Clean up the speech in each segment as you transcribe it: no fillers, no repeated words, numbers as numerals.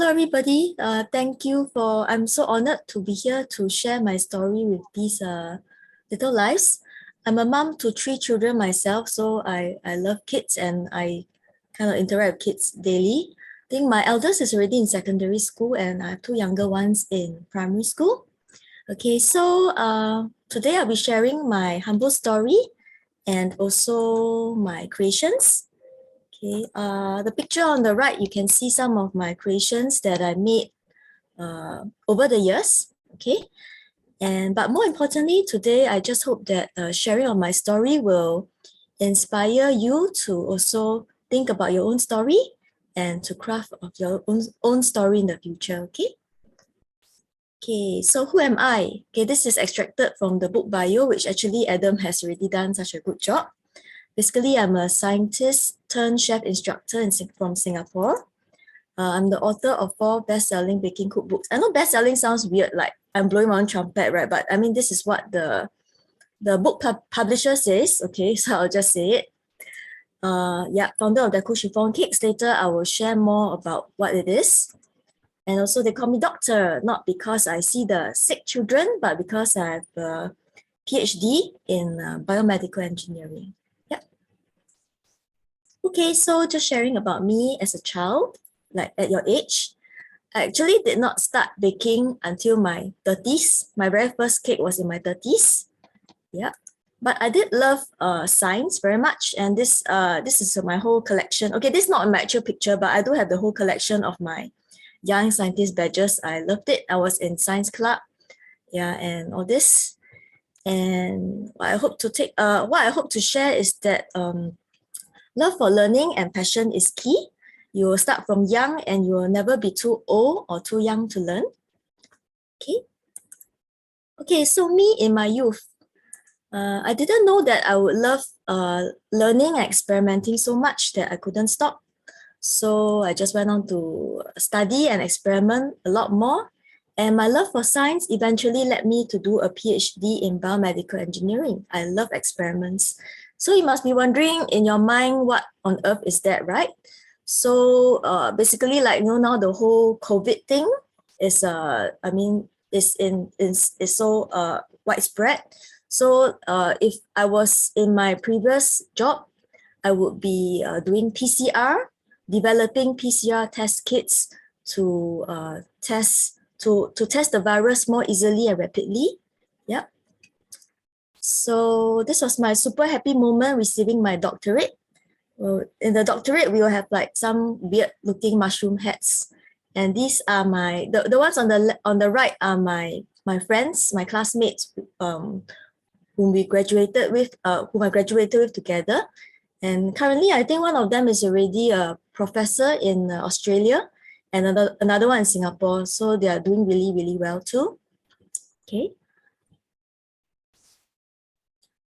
Hello, everybody. Thank you I'm so honored to be here to share my story with these little lives. I'm a mom to 3 children myself, so I love kids and I kind of interact with kids daily. I think my eldest is already in secondary school and I have 2 younger ones in primary school. Okay, so today I'll be sharing my humble story and also my creations. Okay, the picture on the right, you can see some of my creations that I made over the years. Okay, but more importantly, today I just hope that sharing of my story will inspire you to also think about your own story and to craft of your own story in the future. Okay. Okay, so who am I? Okay, this is extracted from the book bio, which actually Adam has already done such a good job. Basically, I'm a scientist turned chef instructor from Singapore. I'm the author of 4 best-selling baking cookbooks. I know best-selling sounds weird, like I'm blowing my own trumpet, right? But I mean, this is what the book publisher says. Okay, so I'll just say it. Yeah, founder of Deco Chiffon Cakes. Later, I will share more about what it is. And also, they call me doctor, not because I see the sick children, but because I have a PhD in biomedical engineering. Okay, so just sharing about me as a child, like at your age. I actually did not start baking until my 30s. My very first cake was in my 30s. Yeah. But I did love science very much. And this is my whole collection. Okay, this is not my actual picture, but I do have the whole collection of my young scientist badges. I loved it. I was in science club. Yeah, and all this. And what I hope to share is that love for learning and passion is key. You will start from young and you will never be too old or too young to learn. Okay, so me in my youth, I didn't know that I would love learning and experimenting so much that I couldn't stop. So I just went on to study and experiment a lot more. And my love for science eventually led me to do a PhD in biomedical engineering. I love experiments. So you must be wondering in your mind, what on earth is that, right? So basically, like, now the whole COVID thing is, is so widespread. So if I was in my previous job, I would be doing PCR, developing PCR test kits to test the virus more easily and rapidly. Yeah. So this was my super happy moment receiving my doctorate. Well, in the doctorate, we will have like some weird looking mushroom hats. And these are the ones on the right are my friends, my classmates, whom I graduated with together. And currently, I think one of them is already a professor in Australia and another one in Singapore. So they are doing really, really well too. Okay.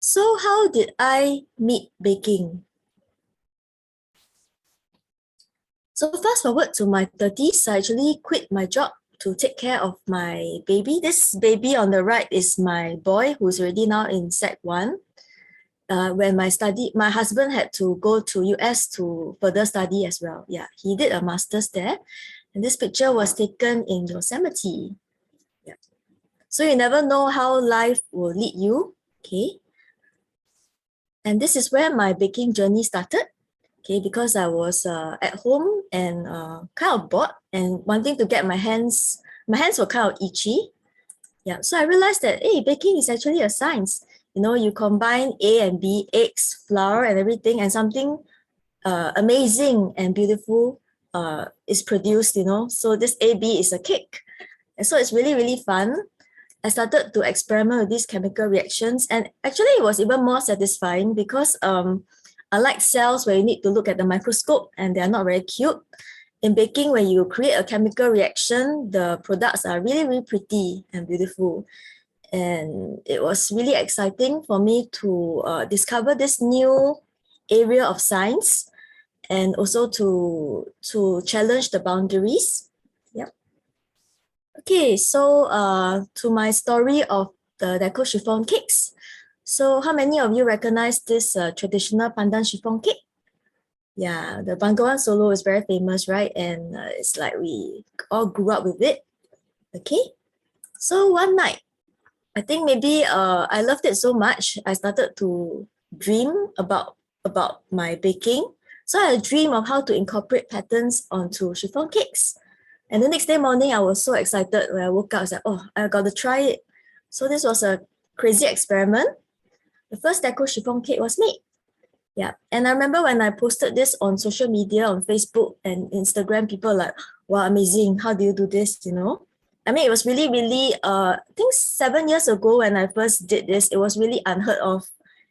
So how did I meet baking? So fast forward to my 30s, I actually quit my job to take care of my baby. This baby on the right is my boy who's already now in Sec 1. When my husband had to go to US to further study as well. Yeah, he did a master's there. And this picture was taken in Yosemite. Yeah. So you never know how life will lead you. Okay. And this is where my baking journey started. Okay, because I was at home and kind of bored and wanting to get my hands were kind of itchy. Yeah, so I realized that, hey, baking is actually a science. You know, you combine A and B, eggs, flour, and everything, and something amazing and beautiful is produced, you know. So this AB is a cake. And so it's really, really fun. I started to experiment with these chemical reactions, and actually it was even more satisfying because unlike cells where you need to look at the microscope and they are not very cute, in baking, when you create a chemical reaction, the products are really, really pretty and beautiful. And it was really exciting for me to discover this new area of science and also to challenge the boundaries. Yep. Okay, so to my story of the Deco chiffon cakes. So how many of you recognize this traditional pandan chiffon cake? Yeah, the Bengawan Solo is very famous, right? And it's like we all grew up with it. Okay, so one night, I think maybe I loved it so much, I started to dream about my baking. So I dream of how to incorporate patterns onto chiffon cakes. And the next day morning, I was so excited when I woke up. I was like, oh, I got to try it. So this was a crazy experiment. The first deco chiffon cake was made. Yeah. And I remember when I posted this on social media, on Facebook and Instagram, people were like, wow, amazing. How do you do this? You know? I mean, it was really, really, I think 7 years ago when I first did this, it was really unheard of.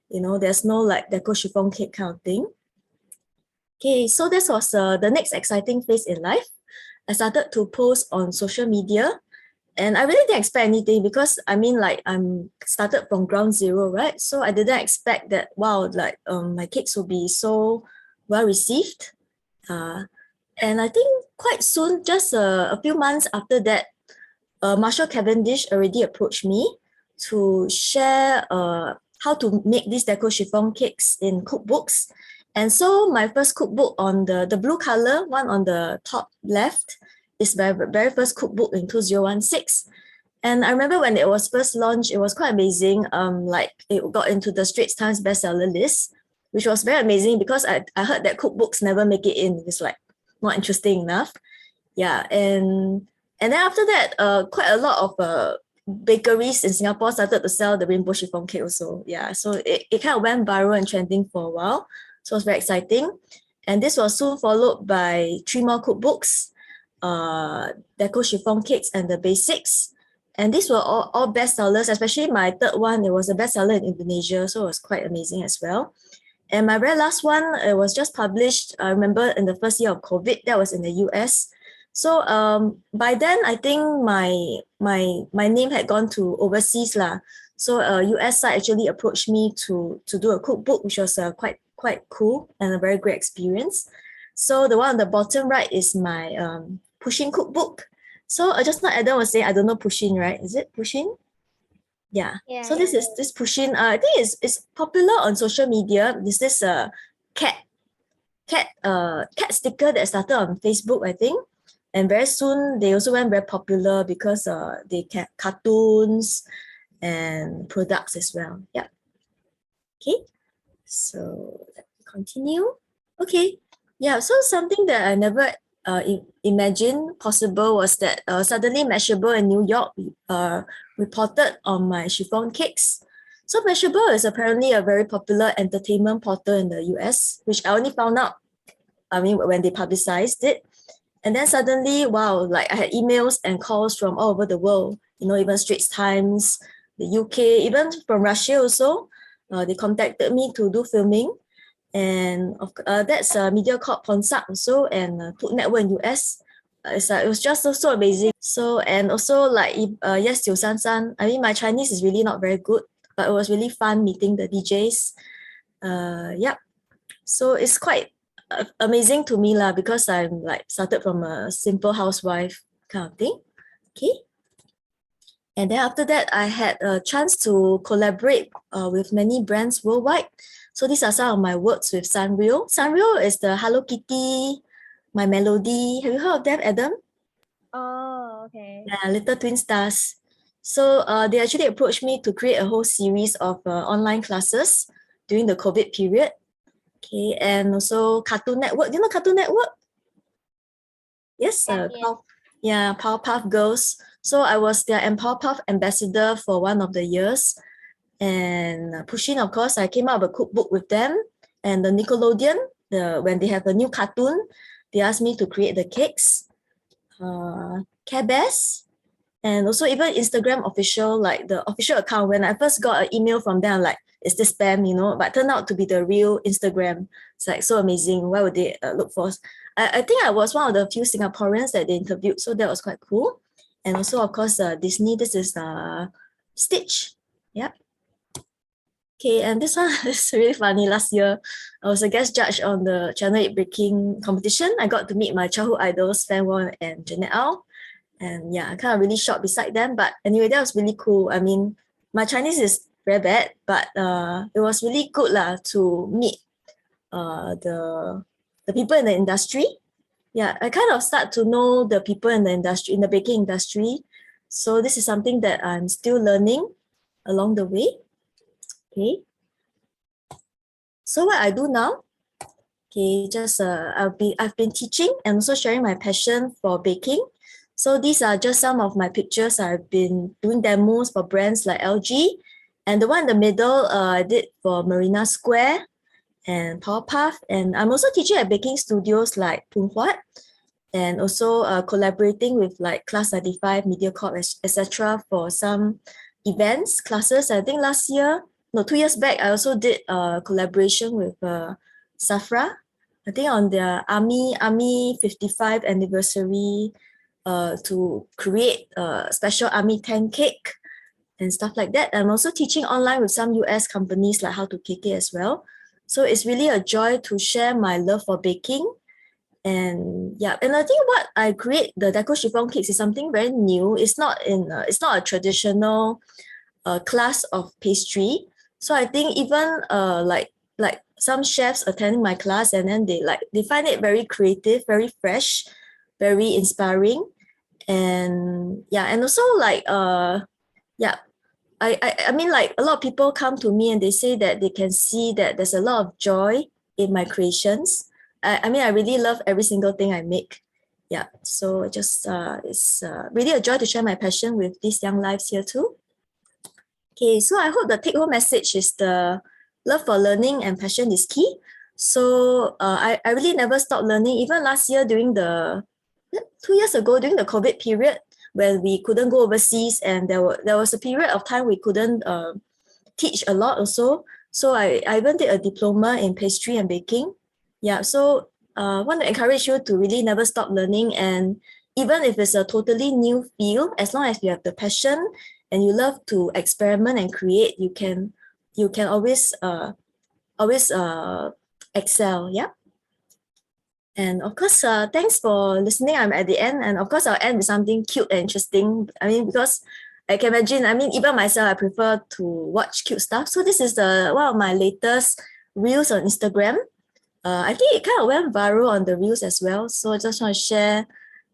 You know, there's no like deco chiffon cake kind of thing. Okay, so this was the next exciting phase in life. I started to post on social media, and I really didn't expect anything because I mean, like I'm started from ground zero, right? So I didn't expect that, wow, like my cakes will be so well received. And I think quite soon, just a few months after that, Marshall Cavendish already approached me to share how to make these deco chiffon cakes in cookbooks. And so my first cookbook on the blue color one on the top left is my very first cookbook in 2016. And I remember when it was first launched, it was quite amazing. Like it got into the Straits Times bestseller list, which was very amazing because I heard that cookbooks never make it in. It's like not interesting enough. Yeah, and then after that, quite a lot of bakeries in Singapore started to sell the rainbow chiffon cake also. Yeah, so it kind of went viral and trending for a while. So it was very exciting. And this was soon followed by 3 more cookbooks, deco chiffon cakes and the basics. And these were all bestsellers, especially my third one, it was a bestseller in Indonesia. So it was quite amazing as well. And my very last one, it was just published, I remember in the first year of COVID, that was in the US. So by then, I think my name had gone to overseas lah. So US side actually approached me to do a cookbook, which was quite cool and a very great experience. So the one on the bottom right is my pushing cookbook. So just now Adam was saying, I don't know pushing, right? Is it pushing? Yeah. So this is this pushing. I think it's popular on social media. This is a cat sticker that started on Facebook, I think. And very soon they also went very popular because they had cartoons and products as well. Yeah. Okay. So let me continue. Okay. Yeah. So something that I never imagined possible was that suddenly Mashable in New York reported on my chiffon cakes. So Mashable is apparently a very popular entertainment portal in the US, which I only found out, I mean, when they publicized it. And then suddenly, wow, like I had emails and calls from all over the world, you know, even Straits Times, the UK, even from Russia also. They contacted me to do filming. And that's Media Corp Ponsat also and Food Network in US. It was just so amazing. So, and also like, yes, Susanne. I mean, my Chinese is really not very good, but it was really fun meeting the DJs. Yep. So it's quite amazing to me lah because I'm like started from a simple housewife kind of thing. Okay. And then after that, I had a chance to collaborate with many brands worldwide. So these are some of my works with Sanrio. Sanrio is the Hello Kitty, My Melody. Have you heard of them, Adam? Oh, okay. Yeah, Little Twin Stars. So they actually approached me to create a whole series of online classes during the COVID period. Okay, and also Cartoon Network. Do you know Cartoon Network? Yes, Powerpuff Girls. So I was their Powerpuff ambassador for one of the years. And Pushing, of course, I came out with a cookbook with them. And the Nickelodeon, when they have a new cartoon, they asked me to create the cakes. Care Bears, and also even Instagram official, like the official account. When I first got an email from them, I'm like, is this spam, you know? But turned out to be the real Instagram. It's like so amazing. Why would they look for us? I think I was one of the few Singaporeans that they interviewed, so that was quite cool. And also, of course, Disney. This is Stitch. Yep. Okay, and this one is really funny. Last year, I was a guest judge on the Channel 8 Baking competition. I got to meet my childhood idols, Fan Won and Jeanette Au. And yeah, I kind of really shot beside them. But anyway, that was really cool. I mean, my Chinese is very bad, but it was really good lah to meet the the people in the industry. Yeah, I kind of start to know the people in the industry, in the baking industry. So this is something that I'm still learning along the way. Okay. So what I do now, okay, just I've been teaching and also sharing my passion for baking. So these are just some of my pictures. I've been doing demos for brands like LG, and the one in the middle I did for Marina Square and Powerpuff. And I'm also teaching at baking studios like Phoon Huat, and also collaborating with like Class 95, MediaCorp, etc. for some events, classes. I think 2 years back, I also did a collaboration with Safra. I think on their Army 55 anniversary to create a special Army 10 cake and stuff like that. I'm also teaching online with some US companies like how to cake it as well. So it's really a joy to share my love for baking. And yeah, and I think what I create, the deco chiffon cakes, is something very new. It's not a traditional class of pastry. So I think even like some chefs attending my class, and then they find it very creative, very fresh, very inspiring. And yeah, and also like yeah, I mean, like a lot of people come to me and they say that they can see that there's a lot of joy in my creations. I mean, I really love every single thing I make. Yeah, so just it's really a joy to share my passion with these young lives here too. Okay, so I hope the take-home message is the love for learning and passion is key. So I really never stopped learning. Even last year during 2 years ago during the COVID period, when we couldn't go overseas, and there was a period of time we couldn't teach a lot also. So I even did a diploma in pastry and baking. Yeah, so I want to encourage you to really never stop learning. And even if it's a totally new field, as long as you have the passion and you love to experiment and create, you can always excel. Yeah. And of course, thanks for listening. I'm at the end, and of course, I'll end with something cute and interesting. I mean, because I can imagine, I mean, even myself, I prefer to watch cute stuff. So this is one of my latest reels on Instagram. I think it kind of went viral on the reels as well. So I just want to share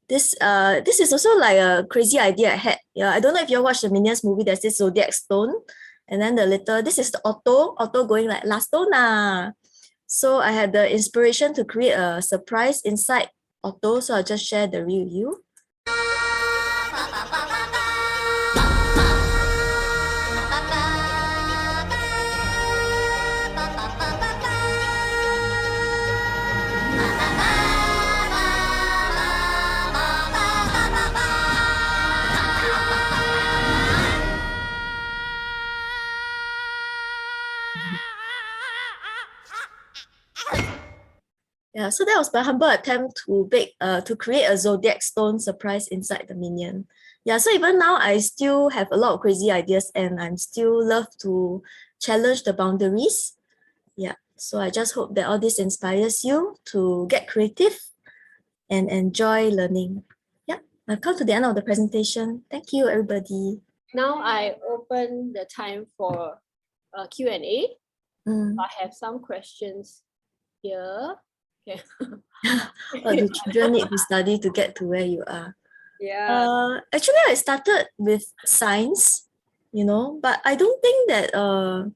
this. This is also like a crazy idea I had. Yeah, I don't know if you watched the Minions movie. There's this zodiac stone, and then this is the Otto going like last stone. So I had the inspiration to create a surprise inside Otto. So I'll just share the reel with you. Yeah, so that was my humble attempt to create a zodiac stone surprise inside the minion. Yeah, so even now I still have a lot of crazy ideas, and I'm still love to challenge the boundaries. Yeah, so I just hope that all this inspires you to get creative and enjoy learning. Yeah, I've come to the end of the presentation. Thank you, everybody. Now I open the time for Q&A. I have some questions here. Okay. Do children need to study to get to where you are? Yeah. Actually, I started with science, but I don't think that I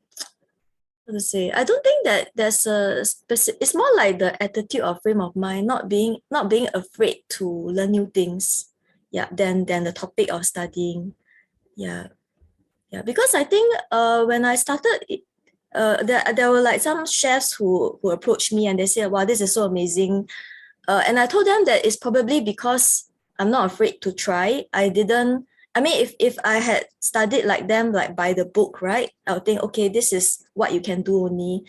don't think that there's a specific. It's more like the attitude or frame of mind, not being afraid to learn new things. Yeah, than the topic of studying. Yeah, because I think when I started, there were like some chefs who approached me and they said, "Wow, this is so amazing," and I told them that it's probably because I'm not afraid to try. I mean, if I had studied like them, like by the book, right, I would think, okay, this is what you can do only.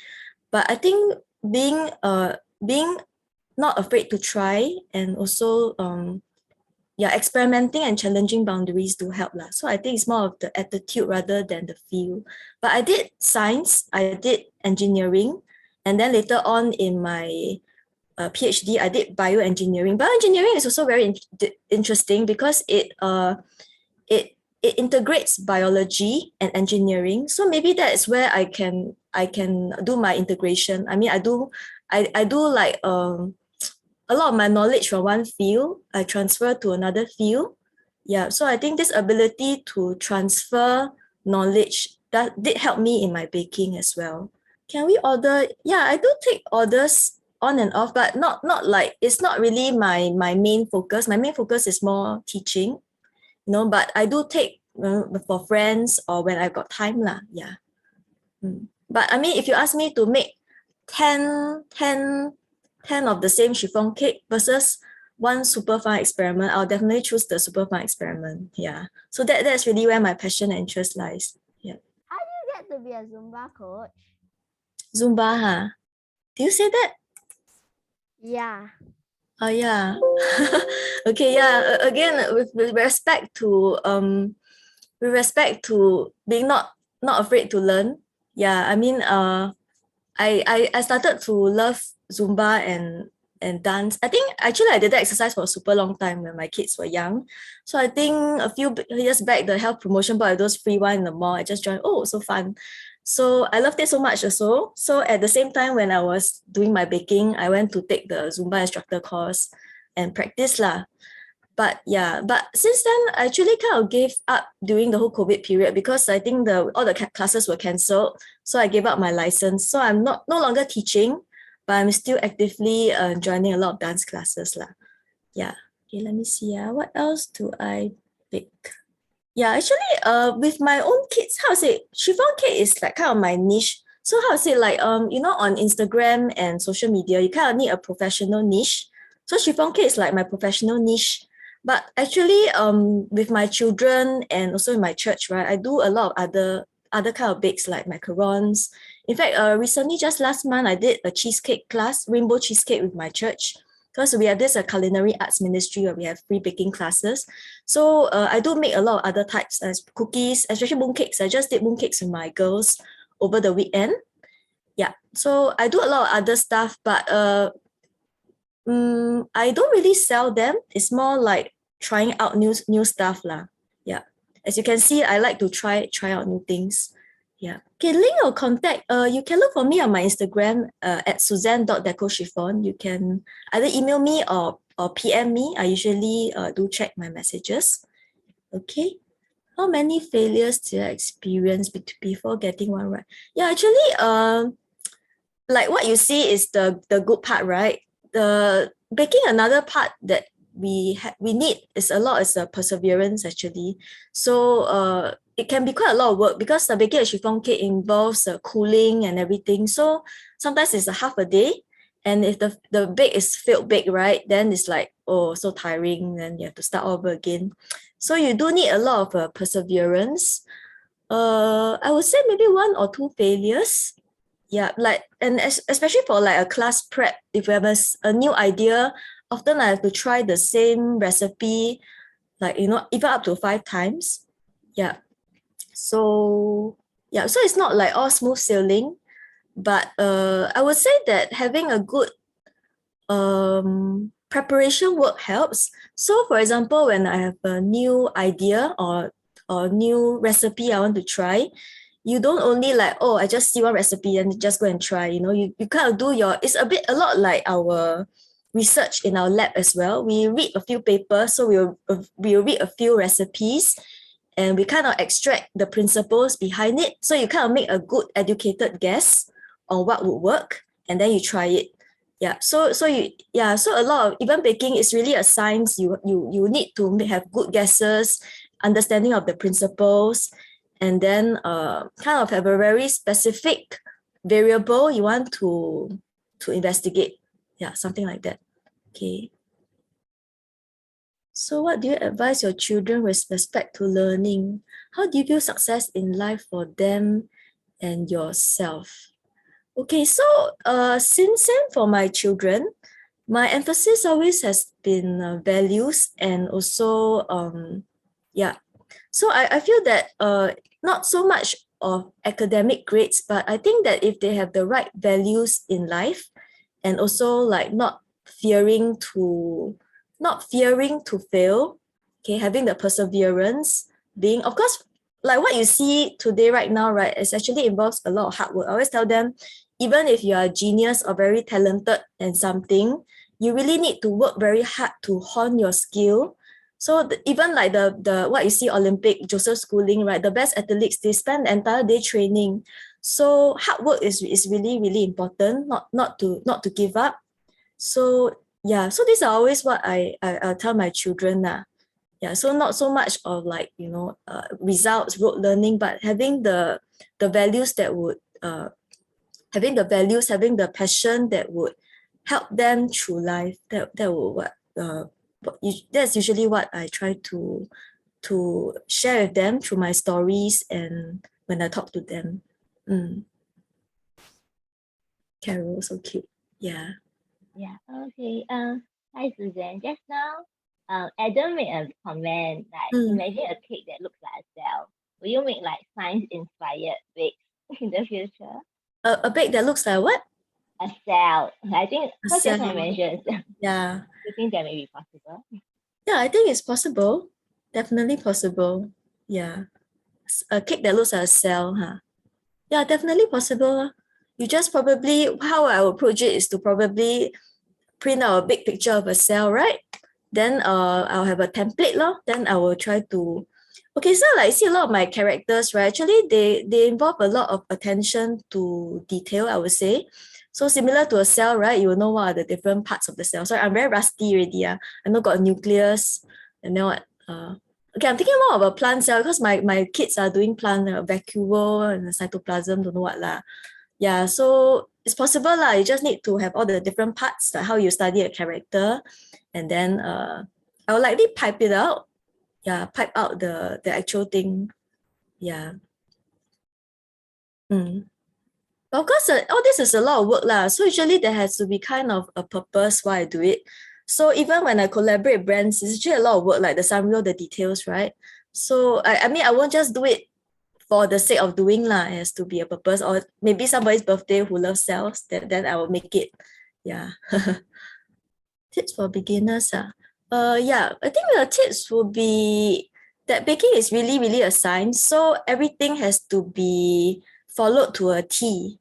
But I think being not afraid to try, and also experimenting and challenging boundaries do help lah. So I think it's more of the attitude rather than the feel. But I did science, I did engineering, and then later on in my PhD, I did bioengineering. Bioengineering is also very interesting because it integrates biology and engineering. So maybe that is where I can do my integration. I mean, I do like a lot of my knowledge from one field, I transfer to another field. Yeah, so I think this ability to transfer knowledge that did help me in my baking as well. Can we order? Yeah, I do take orders on and off, but not like, it's not really my main focus. My main focus is more teaching, you know, but I do take for friends or when I've got time lah. Yeah. But I mean, if you ask me to make 10 of the same chiffon cake versus one super fun experiment, I'll definitely choose the super fun experiment. Yeah. So that's really where my passion and interest lies. Yeah. How do you get to be a Zumba coach? Zumba, huh? Do you say that? Yeah. Oh yeah. Okay, yeah. Again, with respect to being not afraid to learn. Yeah, I mean, I started to love Zumba and dance. I think actually I did that exercise for a super long time when my kids were young. So I think a few years back, the health promotion board, those free one in the mall, I just joined. Oh, so fun. So I loved it so much also. So at the same time, when I was doing my baking, I went to take the Zumba instructor course and practice lah. But yeah, but since then, I actually kind of gave up during the whole COVID period because I think all the classes were cancelled. So I gave up my license. So I'm no longer teaching, but I'm still actively joining a lot of dance classes lah. Yeah. Okay, let me see. What else do I bake? Yeah, actually, with my own kids, how to say, chiffon cake is like kind of my niche. So how to say, like, you know, on Instagram and social media, you kind of need a professional niche. So chiffon cake is like my professional niche. But actually, with my children and also in my church, right, I do a lot of other kind of bakes like macarons. In fact, recently, just last month, I did a cheesecake class, rainbow cheesecake with my church, because we have this culinary arts ministry where we have free baking classes. So I do make a lot of other types as cookies, especially mooncakes. I just did mooncakes with my girls over the weekend. Yeah, so I do a lot of other stuff, but I don't really sell them. It's more like trying out new stuff lah. Yeah, as you can see, I like to try out new things. Yeah. Okay, link or contact. You can look for me on my Instagram at Susanne.decochiffon. You can either email me or PM me. I usually do check my messages. Okay. How many failures did I experience before getting one right? Yeah, actually, like what you see is the good part, right? The baking, another part that we need is a perseverance actually. So it can be quite a lot of work because the baking a chiffon cake involves cooling and everything. So sometimes it's a half a day, and if the bake is failed bake, right, then it's like, oh, so tiring, then you have to start over again. So you do need a lot of perseverance. I would say maybe 1 or 2 failures. Yeah, like, and especially for like a class prep, if we have a new idea, often I have to try the same recipe, like, you know, even up to 5 times. Yeah. So yeah, so it's not like all smooth sailing, but I would say that having a good preparation work helps. So for example, when I have a new idea or new recipe I want to try, you don't only like, oh, I just see one recipe and just go and try, you know, you kind of do it's a lot like our research in our lab as well. We read a few papers, so we'll read a few recipes and we kind of extract the principles behind it. So you kind of make a good educated guess on what would work and then you try it. Yeah, so a lot of even baking is really a science. You need to have good guesses, understanding of the principles, and then kind of have a very specific variable you want to investigate. Yeah, something like that. Okay. So what do you advise your children with respect to learning? How do you view success in life for them and yourself? Okay, so since then for my children, my emphasis always has been values and also yeah. So I feel that not so much of academic grades, but I think that if they have the right values in life and also like not fearing to fail, okay, having the perseverance, being, of course, like what you see today right now, right, it actually involves a lot of hard work. I always tell them, even if you are a genius or very talented in something, you really need to work very hard to hone your skill. So even like the what you see Olympic, Joseph Schooling, right? The best athletes, they spend the entire day training. So hard work is really, really important, not to give up. So yeah, so these are always what I tell my children. Yeah, so not so much of like, results, rote learning, but having the values that would having the values, having the passion that would help them through life. That will that's usually what I try to share with them through my stories and when I talk to them. Carol, so cute. Yeah. Yeah. Okay. Hi Susan. Just now, Adam made a comment like imagine a cake that looks like a cell. Will you make like science-inspired bakes in the future? A bake that looks like what? A cell. I think A because just I cell. mentioned. Yeah. You think that may be possible? Yeah, I think it's possible. Definitely possible. Yeah. A cake that looks like a cell, huh? Yeah, definitely possible. You just probably, how I would approach it is to probably print out a big picture of a cell, right? Then I'll have a template lor. Then I will try to, okay, so like see a lot of my characters, right? Actually, they involve a lot of attention to detail, I would say. So similar to a cell, right? You will know what are the different parts of the cell. So I'm very rusty already. I know got a nucleus, and then what? Okay, I'm thinking more of a plant cell because my kids are doing plant vacuole and cytoplasm, don't know what lah. Yeah, so it's possible lah. You just need to have all the different parts, like how you study a character, and then I will likely pipe it out. Yeah, pipe out the actual thing. Yeah. But of course, all this is a lot of work lah. So usually there has to be kind of a purpose why I do it. So even when I collaborate brands, it's actually a lot of work, like the summary, the details, right? So I mean, I won't just do it for the sake of doing lah. It has to be a purpose, or maybe somebody's birthday who loves cells, then I will make it. Yeah. Tips for beginners. Yeah, I think the tips would be that baking is really, really a science. So everything has to be followed to a T,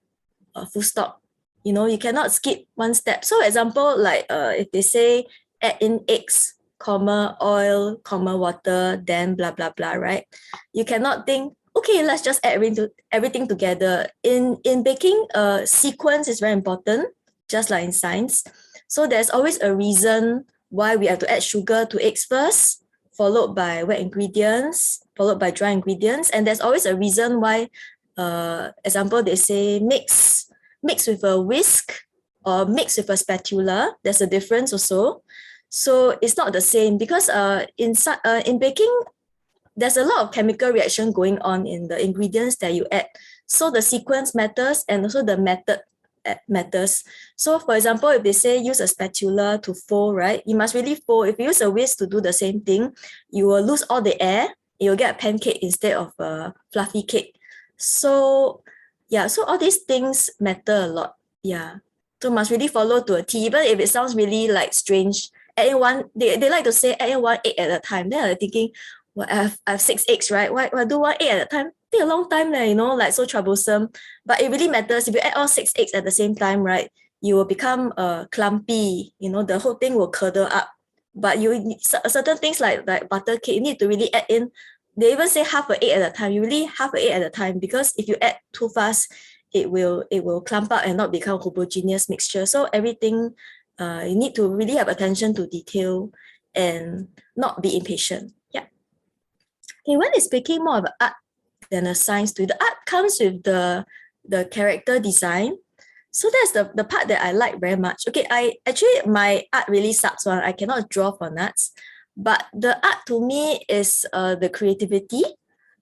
full stop. You cannot skip one step. So example, like if they say add in eggs, comma, oil, comma, water, then blah, blah, blah, right? You cannot think, okay, let's just add everything together. In baking, sequence is very important, just like in science. So there's always a reason why we have to add sugar to eggs first, followed by wet ingredients, followed by dry ingredients. And there's always a reason why, example, they say mix with a whisk or mix with a spatula. There's a difference also. So it's not the same because in baking, there's a lot of chemical reaction going on in the ingredients that you add. So the sequence matters and also the method matters. So for example, if they say use a spatula to fold, right? You must really fold. If you use a whisk to do the same thing, you will lose all the air. You'll get a pancake instead of a fluffy cake. So yeah, so all these things matter a lot. Yeah. So must really follow to a T, even if it sounds really like strange. Adding one, they like to say add in one egg at a time. Then I'm thinking, well, I have 6 eggs, right? Why do one egg at a time? Take a long time, like so troublesome. But it really matters. If you add all 6 eggs at the same time, right, you will become clumpy. The whole thing will curdle up. But you need certain things like butter cake, you need to really add in. They even say half an egg at a time. You really half an egg at a time because if you add too fast, it will clump up and not become homogeneous mixture. So everything, you need to really have attention to detail and not be impatient. Yeah. Okay, when is baking more of an art than a science to you? The art comes with the character design. So that's the part that I like very much. Okay, my art really sucks one. I cannot draw for nuts. But the art to me is the creativity.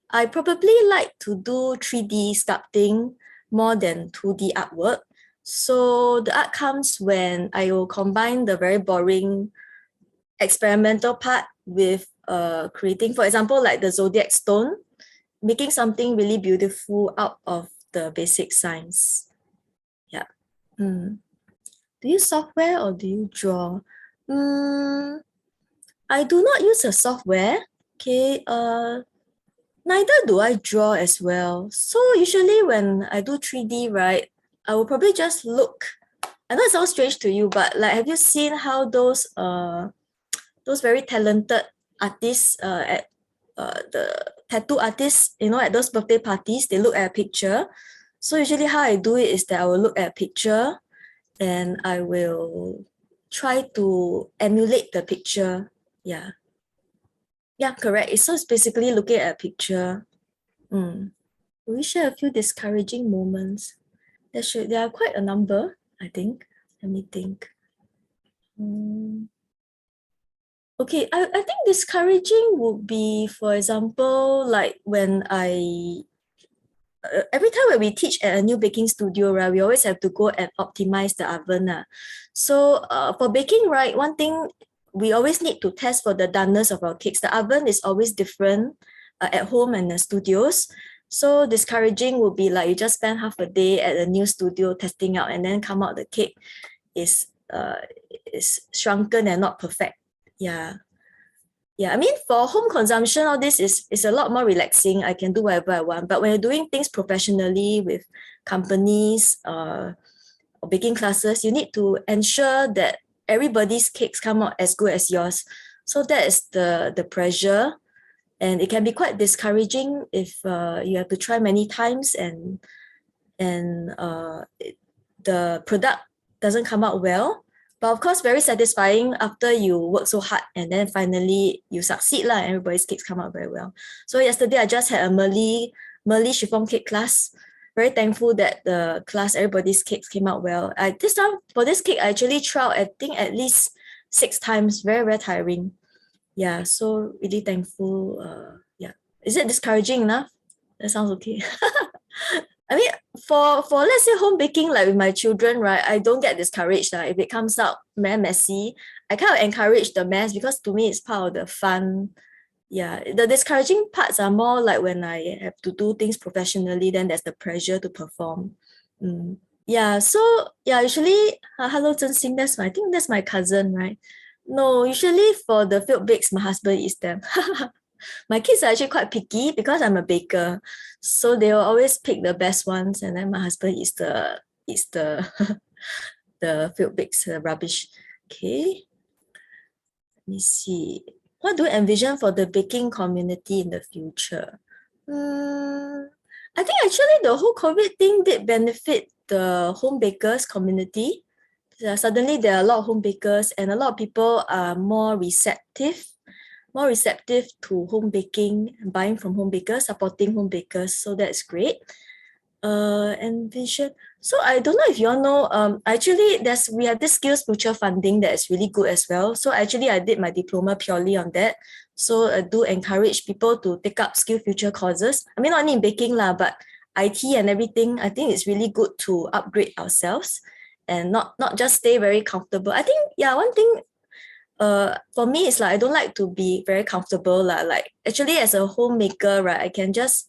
I probably like to do 3D sculpting more than 2D artwork. So the art comes when I will combine the very boring experimental part with creating, for example, like the zodiac stone, making something really beautiful out of the basic science. Yeah. Do you use software or do you draw? I do not use a software. Okay. Neither do I draw as well. So usually when I do 3D, right, I will probably just look. I know it sounds strange to you, but like, have you seen how those very talented artists at the tattoo artists, at those birthday parties, they look at a picture. So usually how I do it is that I will look at a picture and I will try to emulate the picture. Yeah. Yeah, correct. So it's basically looking at a picture. We share a few discouraging moments. There are quite a number, I think. Let me think. Okay, I think discouraging would be, for example, like when every time when we teach at a new baking studio, right, we always have to go and optimize the oven. So for baking, right, one thing we always need to test for the doneness of our cakes. The oven is always different at home and the studios. So discouraging would be like you just spend half a day at a new studio testing out and then come out the cake is shrunken and not perfect. Yeah. I mean, for home consumption, all this is a lot more relaxing. I can do whatever I want. But when you're doing things professionally with companies or baking classes, you need to ensure that everybody's cakes come out as good as yours. So that is the pressure. And it can be quite discouraging if you have to try many times and the product doesn't come out well. But of course, very satisfying after you work so hard and then finally you succeed and everybody's cakes come out very well. So yesterday I just had a Merly chiffon cake class. Very thankful that the class, everybody's cakes came out well. This time for this cake, I actually tried, I think at least 6 times. Very, very tiring. Yeah, so really thankful. Yeah. Is it discouraging enough? That sounds okay. I mean, for let's say home baking, like with my children, right, I don't get discouraged. If it comes out very messy, I kind of encourage the mess because to me it's part of the fun. Yeah, the discouraging parts are more like when I have to do things professionally, then there's the pressure to perform. Yeah, so yeah, usually, hello Zhen Xing, I think that's my cousin, right? No, usually for the filled bakes, my husband eats them. My kids are actually quite picky because I'm a baker. So they will always pick the best ones and then my husband eats the the filled bakes rubbish. Okay. Let me see. What do you envision for the baking community in the future? I think actually the whole COVID thing did benefit the home bakers community. Suddenly there are a lot of home bakers and a lot of people are more receptive to home baking, buying from home bakers, supporting home bakers. So that's great. Envision. So I don't know if you all know, actually we have this skills future funding that is really good as well. So actually I did my diploma purely on that. So I do encourage people to take up skill future courses. I mean, not only in baking but IT and everything. I think it's really good to upgrade ourselves and not just stay very comfortable. I think, one thing for me it's like I don't like to be very comfortable. Like actually as a homemaker, right, I can just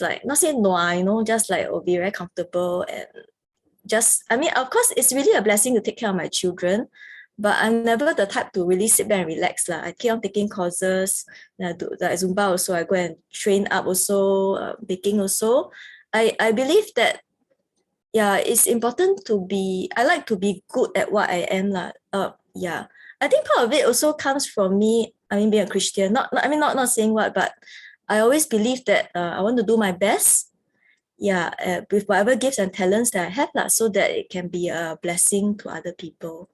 like not say no, just like be very comfortable and just, I mean, of course it's really a blessing to take care of my children, but I'm never the type to really sit back and relax. I keep on taking courses. I do like Zumba also. I go and train up also, baking also. I believe that it's important to be, I like to be good at what I am. I think part of it also comes from me, I mean, being a Christian, not saying what, but I always believe that I want to do my best, with whatever gifts and talents that I have, so that it can be a blessing to other people.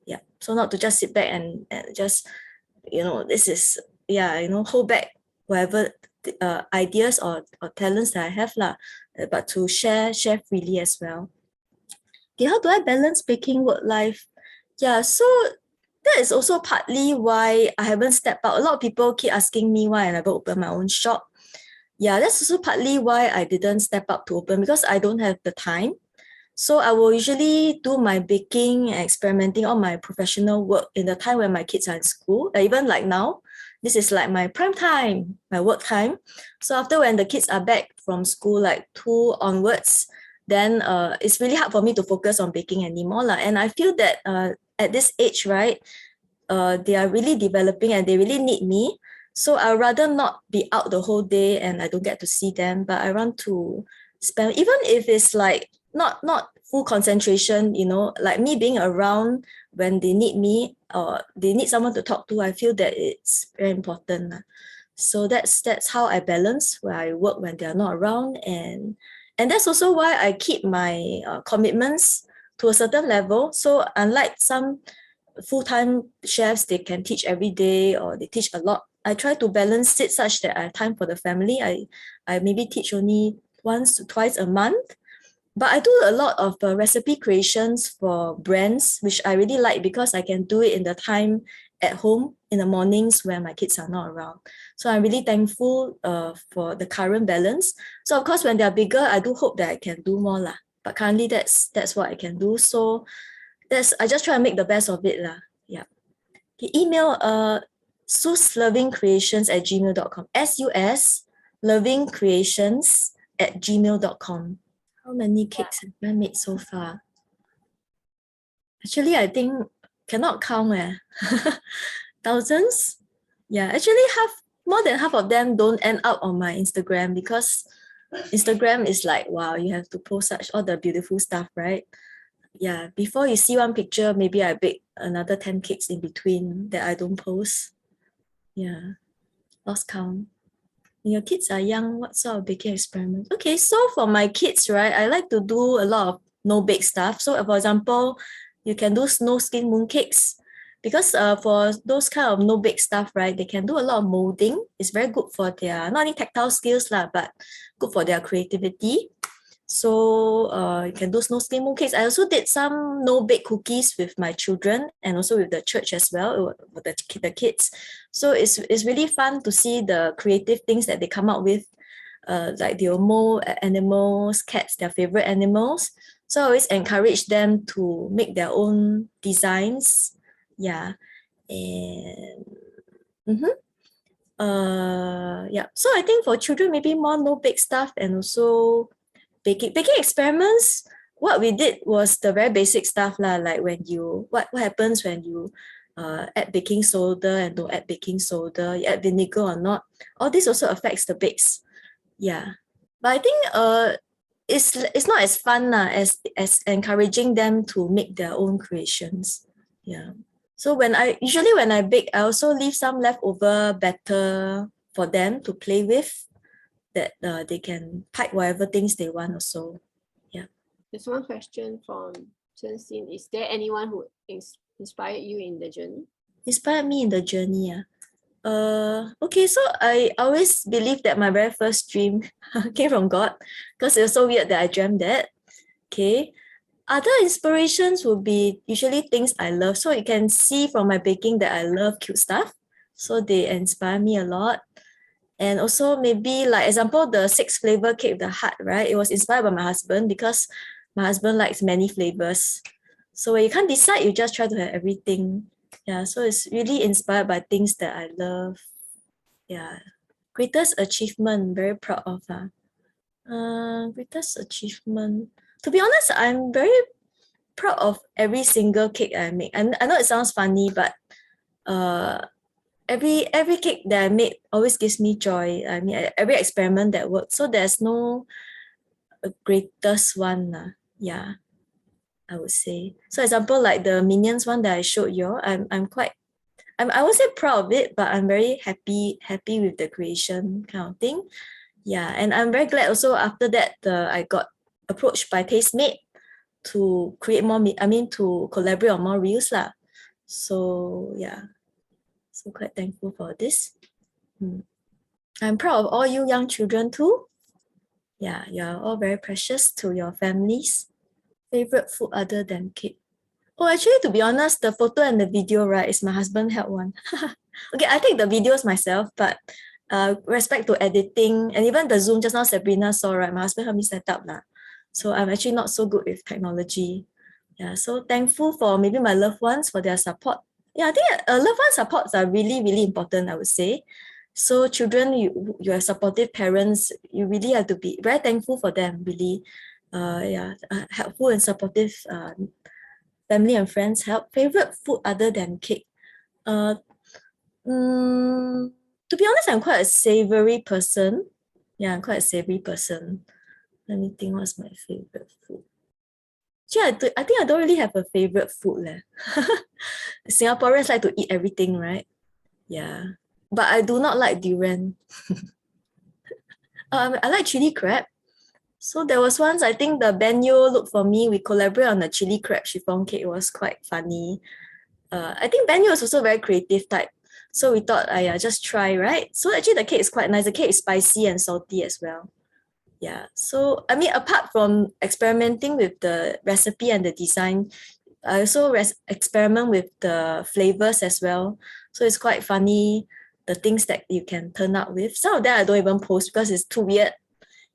Yeah, so not to just sit back and just, this is, hold back whatever ideas or talents that I have, but to share freely as well. Okay, how do I balance baking work life? Yeah, so that is also partly why I haven't stepped out. A lot of people keep asking me why I never open my own shop. Yeah, that's also partly why I didn't step up to open, because I don't have the time. So I will usually do my baking and experimenting on my professional work in the time when my kids are in school. Even like now, this is like my prime time, my work time. So after when the kids are back from school, like 2 onwards, then it's really hard for me to focus on baking anymore. And I feel that at this age, right, they are really developing and they really need me. So I'd rather not be out the whole day and I don't get to see them, but I want to spend, even if it's like not full concentration, you know, like me being around when they need me or they need someone to talk to. I feel that it's very important. So that's how I balance where I work when they're not around, and that's also why I keep my commitments to a certain level. So unlike some full-time chefs, they can teach every day or they teach a lot. I try to balance it such that I have time for the family. I maybe teach only once to twice a month, but I do a lot of recipe creations for brands, which I really like because I can do it in the time at home in the mornings when my kids are not around. So I'm really thankful for the current balance. So of course, when they're bigger, I do hope that I can do more lah. But currently, that's what I can do. So I just try to make the best of it lah. Yeah. The email suslovingcreations@gmail.com. suslovingcreations@gmail.com. How many cakes have I made so far? Actually, I think cannot count. Thousands? Yeah, actually more than half of them don't end up on my Instagram because Instagram is like, wow, you have to post all the beautiful stuff, right? Yeah, before you see one picture, maybe I bake another 10 cakes in between that I don't post. Yeah, lost count. When your kids are young, what sort of baking experiments? Okay, so for my kids, right, I like to do a lot of no-bake stuff. So for example, you can do snow skin mooncakes because for those kind of no-bake stuff, right, they can do a lot of molding. It's very good for their, not only tactile skills, but good for their creativity. So you can do snow skin mooncakes. I also did some no-bake cookies with my children and also with the church as well, with the kids. So it's really fun to see the creative things that they come up with. Like they'll mold animals, cats, their favorite animals. So I always encourage them to make their own designs. Yeah. And yeah. So I think for children, maybe more no-bake stuff and also baking experiments. What we did was the very basic stuff lah, like when you what happens when you add baking soda and don't add baking soda, you add vinegar or not. All this also affects the bakes. Yeah, but I think it's not as fun lah, as encouraging them to make their own creations. Yeah. So when I bake, I also leave some leftover batter for them to play with, that they can type whatever things they want also. Yeah. There's one question from Susanne. Is there anyone who inspired you in the journey? Inspired me in the journey. Okay, so I always believed that my very first dream came from God, because it was so weird that I dreamt that. Okay. Other inspirations would be usually things I love. So you can see from my baking that I love cute stuff. So they inspire me a lot. And also maybe like example, the 6 flavor cake with the heart, right? It was inspired by my husband because my husband likes many flavors. So when you can't decide, you just try to have everything. Yeah, so it's really inspired by things that I love. Yeah. Greatest achievement, very proud of. Greatest achievement. To be honest, I'm very proud of every single cake I make. I know it sounds funny, but every cake that I made always gives me joy. I mean, every experiment that works. So there's no greatest one. Yeah, I would say. So example, like the Minions one that I showed you, I won't say proud of it, but I'm very happy with the creation kind of thing. Yeah, and I'm very glad also after that I got approached by Tastemade to create more, to collaborate on more reels lah. So yeah. So quite thankful for this. I'm proud of all you young children too. Yeah, you're all very precious to your families. Favorite food other than cake? Oh, actually, to be honest, the photo and the video, right, is my husband held one. Okay, I take the videos myself, but respect to editing and even the Zoom just now Sabrina saw, right, my husband helped me set up lah. So I'm actually not so good with technology. Yeah, so thankful for maybe my loved ones for their support. Yeah, I think loved one supports are really, really important, I would say. So children, you have supportive parents, you really have to be very thankful for them, really. Helpful and supportive family and friends help. Favorite food other than cake? To be honest, I'm quite a savory person. Yeah, I'm quite a savory person. Let me think, what's my favorite food? I think I don't really have a favorite food. Singaporeans like to eat everything, right? Yeah. But I do not like durian. I like chili crab. So there was once, I think the Benyo looked for me. We collaborate on the chili crab chiffon cake. It was quite funny. I think Benyo is also very creative type. So we thought, yeah, just try, right? So actually the cake is quite nice. The cake is spicy and salty as well. Yeah. So, I mean, apart from experimenting with the recipe and the design, I also experiment with the flavors as well. So it's quite funny, the things that you can turn up with. Some of them I don't even post because it's too weird.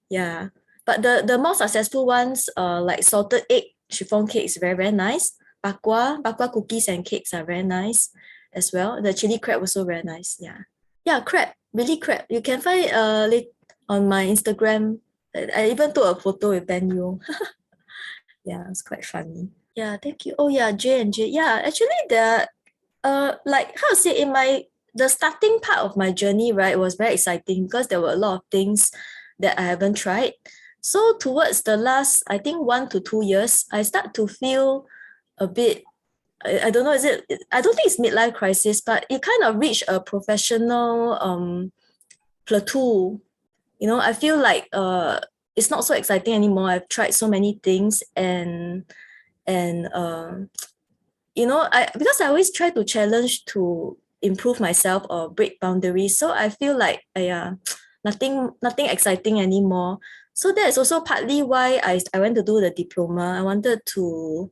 Yeah. But the more successful ones, like salted egg chiffon cake is very, very nice. Bakwa cookies and cakes are very nice as well. The chili crab also very nice. Yeah. Yeah, crab, really crab. You can find late on my Instagram. I even took a photo with Ben Yu. Yeah, it's quite funny. Yeah, thank you. Oh yeah, J and J. Yeah, actually like how to say, the starting part of my journey, right, was very exciting because there were a lot of things that I haven't tried. So towards the last, I think 1 to 2 years, I start to feel a bit, I don't know, I don't think it's midlife crisis, but you kind of reach a professional plateau. I feel like it's not so exciting anymore. I've tried so many things, and because I always try to challenge to improve myself or break boundaries. So I feel like nothing exciting anymore. So that is also partly why I went to do the diploma. I wanted to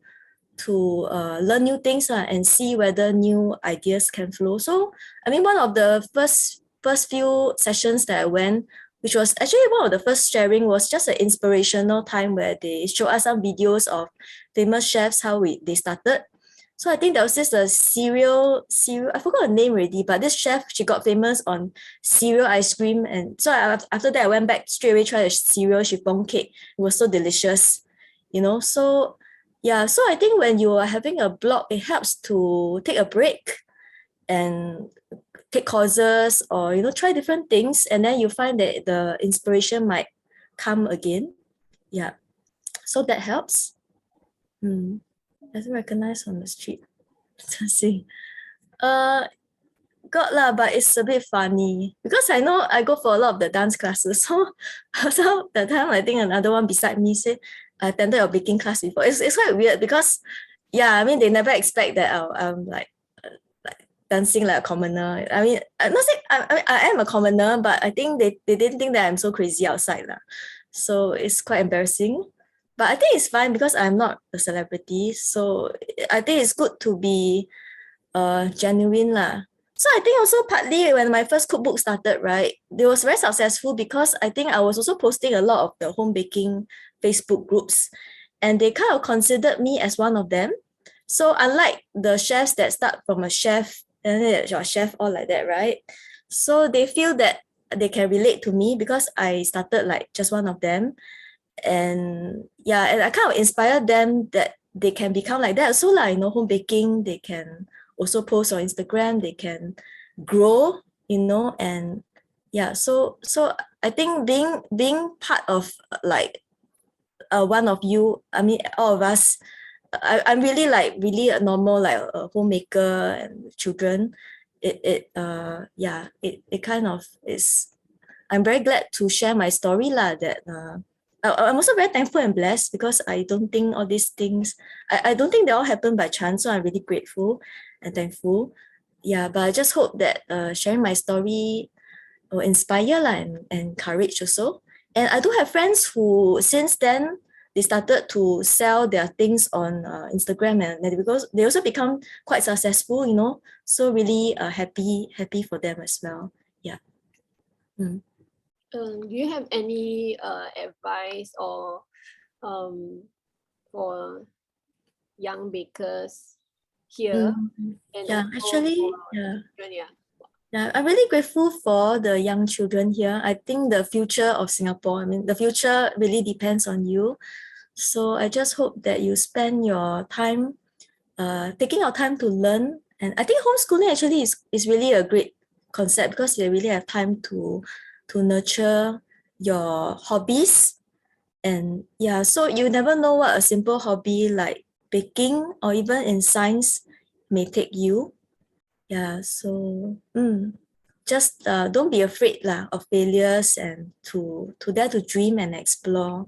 learn new things and see whether new ideas can flow. So I mean, one of the first few sessions that I went, which was actually one of the first sharing, was just an inspirational time where they show us some videos of famous chefs, how they started. So I think there was this cereal, I forgot her name already, but this chef, she got famous on cereal ice cream. And so after that, I went back straight away, tried a cereal chiffon cake. It was so delicious, So yeah, so I think when you are having a block, it helps to take a break and take courses or, try different things. And then you find that the inspiration might come again. Yeah, so that helps. I don't recognize on the street. Let's see. Got lah, but it's a bit funny because I know I go for a lot of the dance classes. So that time I think another one beside me said, I attended your baking class before. It's quite weird because, yeah, I mean, they never expect that I'm like dancing like a commoner. I mean, I'm not saying I am a commoner, but I think they didn't think that I'm so crazy outside lah. So it's quite embarrassing. But I think it's fine because I'm not a celebrity. So I think it's good to be genuine lah. So I think also partly when my first cookbook started, right, it was very successful because I think I was also posting a lot of the home baking Facebook groups, and they kind of considered me as one of them. So unlike the chefs that start from a chef and then you're a chef all like that, right? So they feel that they can relate to me because I started like just one of them. And yeah, and I kind of inspired them that they can become like that. So like, home baking, they can also post on Instagram, they can grow, and yeah, so I think being part of like one of you, I mean all of us, I'm really like really a normal like a homemaker and children. It kind of is. I'm very glad to share my story lah. That I'm also very thankful and blessed because I don't think all these things, I don't think they all happen by chance. So I'm really grateful and thankful. Yeah, but I just hope that sharing my story will inspire lah and encourage also. And I do have friends who since then they started to sell their things on Instagram, and because they also become quite successful, So really happy for them as well. Yeah. Do you have any advice or for young bakers here? And yeah, actually, yeah. Yeah, I'm really grateful for the young children here. I think the future of Singapore, I mean, the future really depends on you. So I just hope that you spend your time taking your time to learn. And I think homeschooling actually is really a great concept because you really have time to nurture your hobbies And yeah, so you never know what a simple hobby like baking or even in science may take you. Yeah, so just don't be afraid lah of failures and to dare to dream and explore.